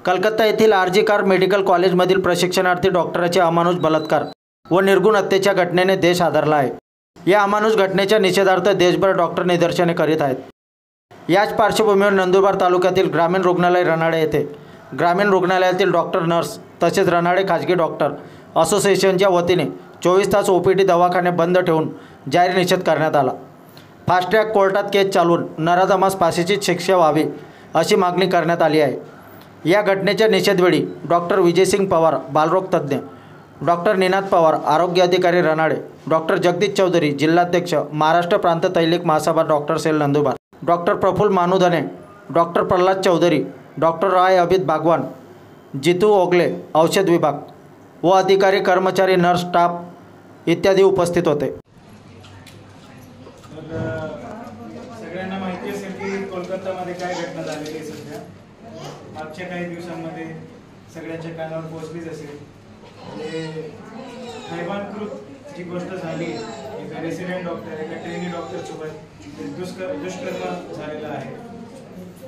कलकत्ता येथील RG car medical कॉलेजमधील प्रशिक्षणार्थी डॉक्टराचे अमानुष बलात्कार व निर्गुण हत्येच्या घटनेने देश हादरला आहे। या अमानुष घटनेच्या निषेधार्थ देशभर डॉक्टर निदर्शने करीत आहेत। याच पार्श्वभूमीवर नंदुरबार तालुक्यातील ग्रामीण रुग्णालय रनाळे येथे ग्रामीण रुग्णालयातील डॉक्टर, नर्स तसेच रनाळे खाजगी डॉक्टर असोसिएशनच्या वतीने 24 तास ओपीडी दवाखाने बंद ठेवून जाहीर निषेध करण्यात आला। फास्ट ट्रॅक कोर्टात केस चालवून नराधमास फाशीची शिक्षा व्हावी अशी मागणी करण्यात आली आहे। या घटनेच्या निषेधवेळी डॉक्टर विजयसिंग पवार, बालरोग तज्ज्ञ, डॉक्टर निनाद पवार, आरोग्य अधिकारी रनाळे, डॉक्टर जगदीश चौधरी, जिल्हाध्यक्ष, Maharashtra Prant Tailik Mahasabha doctor cell Nandurbar, doctor Praful Manudhane, doctor Pralhad Chaudhari, doctor Rai Abhit Bagwan, Jitu Ogle, औषध विभाग व अधिकारी, कर्मचारी, नर्स, स्टाफ इत्यादी उपस्थित होते। सगळ्यांना माहिती असेल की कोलकातामध्ये काय घटना झालेली आहे सध्या। मागच्या काही दिवसांमध्ये सगळ्यांच्या कानावर पोहोचलीच असेल। हैवानकृत जी गोष्ट झाली, एक रेसिडेंट डॉक्टर, एका ट्रेनी डॉक्टरसोबत दुष्कर्म झालेला आहे।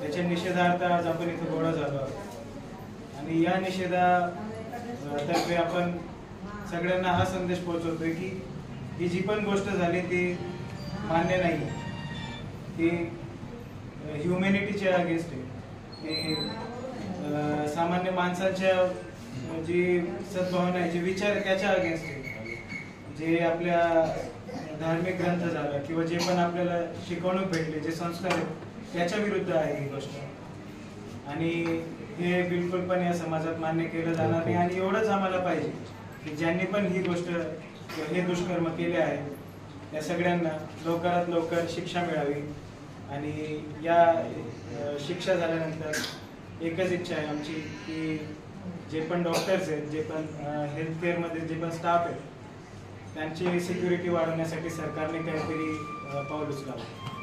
त्याच्या निषेधार्थ आज आपण इथे गोळा झालो आहोत आणि या निषेधातर्फे आपण सगळ्यांना हा संदेश पोहोचवतोय की ही जी पण गोष्ट झाली ती मान्य नाही, ती ह्युमॅनिटीच्या अगेन्स्ट आहे, ती सामान्य माणसाच्या जी सद्भावना आहे, जे विचार त्याच्या अगेन्स्ट आहे, जे आपल्या धार्मिक ग्रंथ झाला किंवा जे पण आपल्याला शिकवणूक भेटले, जे संस्कार आहेत त्याच्या विरुद्ध आहे ही गोष्ट आणि हे बिलकुल पण या समाजात मान्य केलं जाणार नाही। आणि एवढंच आम्हाला पाहिजे की ज्यांनी पण ही गोष्ट हे दुष्कर्म केले आहे या सगळ्यांना लवकरात लवकर शिक्षा मिळावी आणि या शिक्षा झाल्यानंतर एकच इच्छा आहे आमची की जे पण डॉक्टर्स आहेत, जे पण हेल्थ केअरमध्ये जे पण स्टाफ आहेत, त्यांची सिक्युरिटी वाढवण्यासाठी सरकारने काहीतरी पाऊल उचलावं।